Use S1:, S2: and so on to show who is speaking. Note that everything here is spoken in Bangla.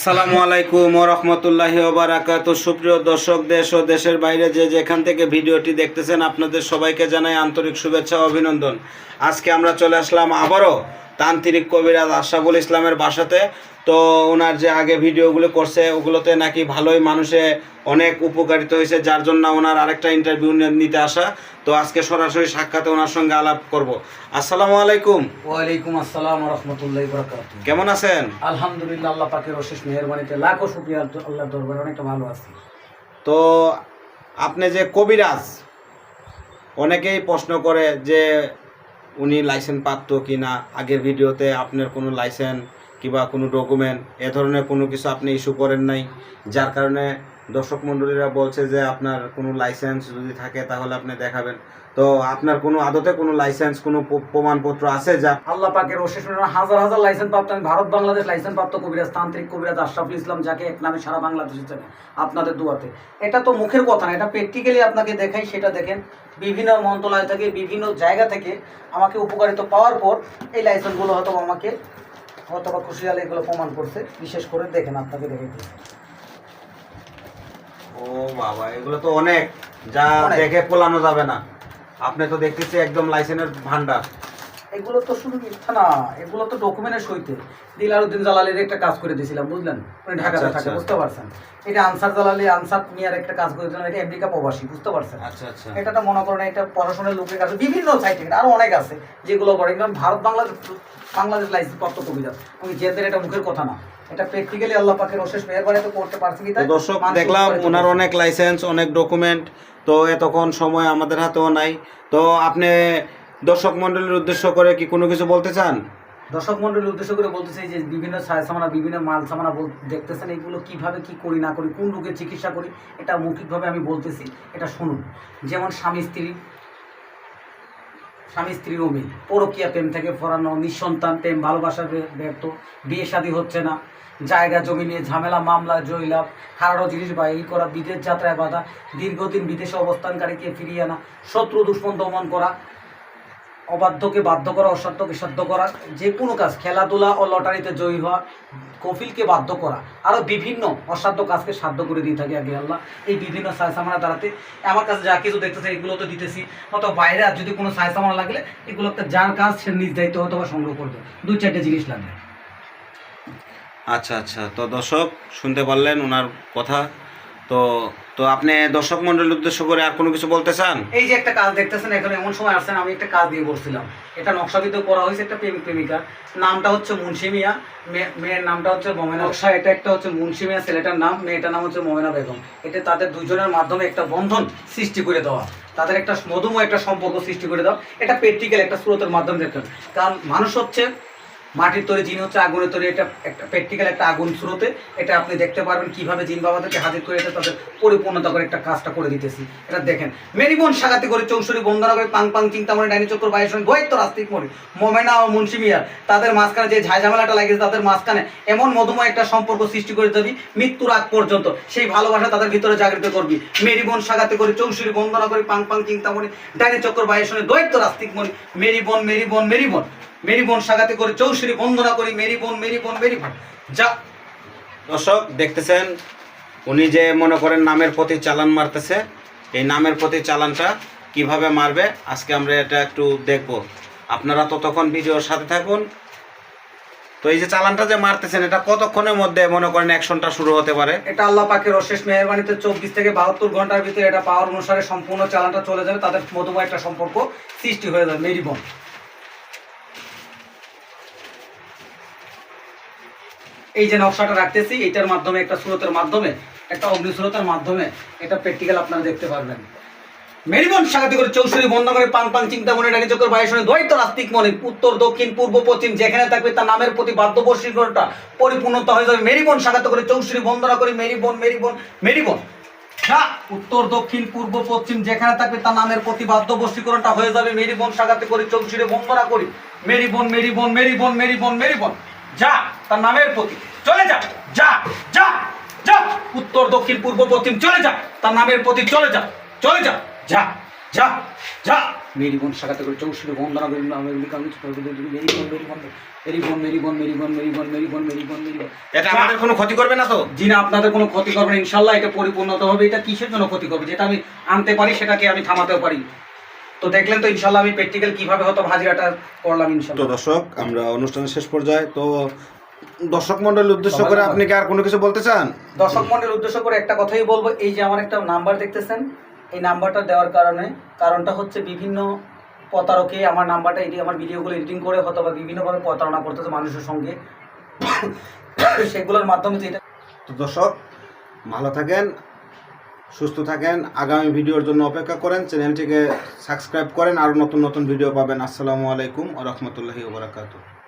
S1: আসসালামু আলাইকুম ওয়া রাহমাতুল্লাহি ওয়া বারাকাতুহু। সুপ্রিয় দর্শক, দেশ ও দেশের বাইরে যে যেখান থেকে ভিডিওটি দেখতেছেন, আপনাদের সবাইকে জানাই আন্তরিক শুভেচ্ছা ও অভিনন্দন। আজকে আমরা চলে আসলাম আবারও তান্ত্রিক কবিরাজ আশরাফুল ইসলামের বাসাতে। তো ওনার যে আগে ভিডিওগুলো করছে ওগুলোতে নাকি ভালোই মানুষে অনেক উপকারিত হয়েছে, যার জন্য ওনার আরেকটা ইন্টারভিউ নিতে আসা। তো আজকে সরাসরি সাক্ষাতে ওনার সঙ্গে আলাপ করব। আসসালামু আলাইকুম।
S2: ওয়ালাইকুম আসসালাম ওয়া রাহমাতুল্লাহি ওয়া বারাকাতুহু।
S1: কেমন আছেন?
S2: আলহামদুলিল্লাহ, আল্লাহ পাকের অশেষ মেহেরবানিতে লাখো শুকরিয়া, আল্লাহর দরবারে অনেকটা ভালো আছি।
S1: তো আপনি যে কবিরাজ, অনেকেই প্রশ্ন করে যে উনি লাইসেন্স প্রাপ্ত কি না। আগের ভিডিওতে আপনার কোনো লাইসেন্স কিংবা কোনো ডকুমেন্ট এ ধরনের কোনো কিছু আপনি ইস্যু করেন নাই, যার কারণে দর্শক মণ্ডলীরা বলছে যে আপনার কোনো লাইসেন্স যদি থাকে তাহলে আপনি দেখাবেন। তো আপনার কোনো আদতে কোনো লাইসেন্স, কোনো প্রমাণপত্র আছে? যা
S2: আল্লাহ পাকের অশেষ মেহেরবানি, হাজার হাজার লাইসেন্স প্রাপ্ত, আমি ভারত বাংলাদেশ লাইসেন্স প্রাপ্ত কবিরাজ, তান্ত্রিক কবিরাজ আশরাফুল ইসলাম, যাকে এক নামে সারা বাংলাদেশে চেনে আপনাদের দুয়াতে। এটা তো মুখের কথা না, এটা প্র্যাকটিক্যালি আপনাকে দেখাই। সেটা দেখেন, বিভিন্ন মন্ত্রণালয় থেকে, বিভিন্ন জায়গা থেকে আমাকে উপকারিত পাওয়ার পর এই লাইসেন্সগুলো হয়তো আমাকে হয়তো খুশি হলে এগুলো প্রমাণ করছে। বিশেষ করে দেখেন, আপনাকে দেখে দিই।
S1: ও বাবা, এগুলো তো অনেক, যা দেখে পোলানো যাবে না। আপনি তো দেখতেছি একদম লাইসেন্সের ভান্ডার।
S2: এগুলো তো শুধু মিথ্যা না, এগুলো তো ডকুমেন্টের সইতে দিলারউদ্দিন জালালির একটা কাজ করে দিয়েছিলাম, বুঝলেন? উনি ঢাকাতে থাকে, বুঝতে পারছেন? এটা আনসার জালালি, আনসার মিয়ার একটা কাজ করে দিলাম, এটা আমেরিকা প্রবাসী, বুঝতে পারছেন?
S1: আচ্ছা আচ্ছা।
S2: এটা তো মনে করেন এটা পড়াশোনার লোকের কাছে বিভিন্ন সাইটে আরো অনেক আছে যেগুলো করে। কারণ ভারত বাংলাদেশ লাইসেন্স প্রাপ্ত কবিরাজ, আমি যেদের এটা মুখের কথা না, এটা প্র্যাকটিক্যালি আল্লাহ পাকের অশেষ মেহেরবানিতে করতে পারছি। কি তাই
S1: দর্শক, দেখলাম ওনার অনেক লাইসেন্স, অনেক ডকুমেন্ট। তো এতক্ষণ সময় আমাদের হাতেও নাই। তো আপনি দর্শক মণ্ডলীর উদ্দেশ্য করে কি কোনো কিছু বলতে চান?
S2: দর্শক মন্ডলীর উদ্দেশ্য করে বলতে চাই যে বিভিন্ন সামানা, বিভিন্ন মাল সামানা দেখতেছেন, এগুলো কিভাবে কি করি না করি, কোন রোগের চিকিৎসা করি, এটা মৌখিকভাবে আমি বলতেছি, এটা শুনুন। যেমন স্বামী স্ত্রীর অমিল, পরকীয়া প্রেম থেকে ফরানো, নিঃসন্তান প্রেম, ভালোবাসার ব্যর্থ, বিয়ে শাদী হচ্ছে না, জায়গা জমি নিয়ে ঝামেলা, মামলা জয়লাভ, হারানো জিনিস বাহির করা, বিদেশ যাত্রায় বাধা, দীর্ঘদিন বিদেশে অবস্থানকারীকে ফিরিয়ে আনা, শত্রু দুশ্মন দমন করা, অবাধ্যকে বাধ্য করা, অসাধ্যকে সাধ্য করা, যে কোনো কাজ, খেলাধুলা ও লটারিতে জয়ী হওয়া, কফিলকে বাধ্য করা, আরও বিভিন্ন অসাধ্য কাজকে সাধ্য করে দিয়ে থাকে আগে আল্লাহ। এই বিভিন্ন সায়সামানা দ্বারাতে আমার কাছে যা কিছু দেখতেছে এগুলো তো দিতেছি। অত বাইরে আর যদি কোনো সায়সামানা লাগলে এগুলো একটা যার কাজ সে নিজ দায়িত্ব হয়তো বা সংগ্রহ করবে, 2-4টে জিনিস লাগবে।
S1: আচ্ছা আচ্ছা। তো দর্শক শুনতে পারলেন ওনার কথা। তো তো আপনি দর্শক মণ্ডলীর উদ্দেশ্য করে আর কোনো কিছু বলতে চান?
S2: এই যে একটা কাজ দেখতেছেন, এখন এমন সময় আসছেন, আমি একটা কাজ দিয়ে বসছিলাম, এটা নকশাবিদ্ধ করা হয়েছে একটা প্রেমিকার, নামটা হচ্ছে মুন্সি মিয়া, মেয়ের নামটা হচ্ছে মোমেনা। নকশা এটা একটা হচ্ছে মুন্সি মিয়া ছেলেটার নাম, মেয়েটার নাম হচ্ছে মোমেনা বেগম। এটা তাদের দুজনের মাধ্যমে একটা বন্ধন সৃষ্টি করে দেওয়া, তাদের একটা মধুময় একটা সম্পর্ক সৃষ্টি করে দেওয়া। এটা প্র্যাকটিক্যাল একটা স্রোতের মাধ্যমে দেখতেন। কারণ মানুষ হচ্ছে মাটির তৈরি, জিন হচ্ছে আগুনের তৈরি। এটা একটা প্র্যাকটিক্যাল একটা আগুন স্রোতে, এটা আপনি দেখতে পারবেন কিভাবে জিন বাবাদেরকে হাজির করে এটা তাদের পরিপূর্ণতা করে একটা কাজটা করে দিতেছি। এটা দেখেন, মেরিবন সাগাতি করে চৌষরি বন্দনা করে পাং পাং চিন্তামণি ডাইনি চক্কর বাইশ দ্বৈত রাস্তিক মরি, মোমেনা ও মুন্সি মিয়া, তাদের মাঝখানে যে ঝামেলাটা লাগেছে, তাদের মাঝখানে এমন মধুময় একটা সম্পর্ক সৃষ্টি করে দেবি মৃত্যুর আগ পর্যন্ত। সেই ভালোবাসা তাদের ভিতরে জাগৃত করবি। মেরিবন সাগাতি করে চৌষরি বন্দনা করে পাং পাং চিন্তামণি ডাইনি চক্কর বাইশ দ্বৈত রাস্তিক মরি, মেরিবন মেরিবন মেরিবন মেরিবন সাগাতে করে চৌষরি বন্দনা করি, মেরিবন মেরিবন মেরিবন। যা
S1: দর্শক দেখতেছেন, উনি যে মনে করেন নামের প্রতি চালান মারতেছে, এই নামের প্রতি চালানটা কিভাবে মারবে আজকে আমরা এটা একটু দেখব। আপনারা ততক্ষণ ভিডিওর সাথে থাকুন। তো এই যে চালানটা যে মারতেছেন, এটা কতক্ষণের মধ্যে মনে করেন অ্যাকশনটা শুরু হতে পারে?
S2: এটা আল্লাহ পাকের অশেষ মেহেরবানিতে 24 থেকে 72 ঘন্টার ভিতরে এটা পাওয়ার অনুসারে সম্পূর্ণ চালানটা চলে যাবে, তাদের মধুময় একটা সম্পর্ক সৃষ্টি হয়ে যাবে। মেরিবন এই যে নকশাটা রাখতেছি, এটার মাধ্যমে একটা স্রোতের মাধ্যমে, একটা অগ্নিস্রোতের মাধ্যমে এটা প্র্যাকটিক্যাল আপনারা দেখতে পারবেন। মেরিবন সাগাতি করে চৌষরি বন্ধ করে পাং পাং চিন্তা মনে ডানি চক্কর বাইশনে দ্বৈত রাস্তিক মনে, উত্তর দক্ষিণ পূর্ব পশ্চিম যেখানে থাকবে তার নামের প্রতি বাধ্যবর্ষীকরণটা পরিপূর্ণতা হয়ে যাবে। মেরিবন সাগাতি করে চৌষরি বন্দনা করি, মেরিবন মেরিবন মেরিবন। হ্যাঁ, উত্তর দক্ষিণ পূর্ব পশ্চিম যেখানে থাকবে তার নামের প্রতি বাধ্যবর্ষীকরণটা হয়ে যাবে। মেরিবন সাগাতি করে চৌষরি বন্দনা করি, মেরিবন মেরিবন মেরিবন মেরিবন মেরিবন। যা তার নামের প্রতি চলে যা, যা যা যা, উত্তর দক্ষিণ পূর্ব পশ্চিম চলে যা, তার নামের প্রতি চলে যা, চলে যা, যা যা যা। মেরি বোন শাখাতে করে 64 বন্দনা করি মেরি বোন মেরি বোন মেরি বোন মেরি বোন মেরি বোন মেরি বোন মেরি বোন মেরি বোন মেরি বোন।
S1: এটা আমাদের কোনো ক্ষতি করবে না তো?
S2: জি না, আপনাদের কোনো ক্ষতি করবে না ইনশাল্লাহ। এটা পরিপূর্ণতা হবে। এটা কিসের জন্য ক্ষতি করবে? যেটা আমি আনতে পারি সেটাকে আমি থামাতেও পারি। তো দেখলেন তো ইনশাল্লাহ আমি প্র্যাকটিক্যাল কিভাবে হয়তো হাজিরাটা করলাম
S1: তো
S2: ইনশাল্লাহ।
S1: দর্শক, আমরা অনুষ্ঠানের শেষ পর্যায়ে, তো দর্শক মন্ডলীর উদ্দেশ্য করে আপনি কি আর কোনো কিছু বলতে চান?
S2: দর্শক মন্ডলীর উদ্দেশ্য করে একটা কথাই বলবো, এই যে আমার একটা নাম্বার দেখতেছেন, এই নাম্বারটা দেওয়ার কারণটা হচ্ছে বিভিন্ন প্রতারকে আমার নাম্বারটা আমার ভিডিওগুলো এডিটিং করে হয়তো বা বিভিন্নভাবে প্রতারণা করতেছে মানুষের সঙ্গে, সেগুলোর মাধ্যমে যেটা।
S1: তো দর্শক, ভালো থাকেন, সুস্থ থাকেন, আগামী ভিডিওর জন্য অপেক্ষা করেন, চ্যানেলটিকে সাবস্ক্রাইব করেন, আরও নতুন নতুন ভিডিও পাবেন। আসসালামু আলাইকুম ওয়া রাহমাতুল্লাহি ওয়া বারাকাতুহু।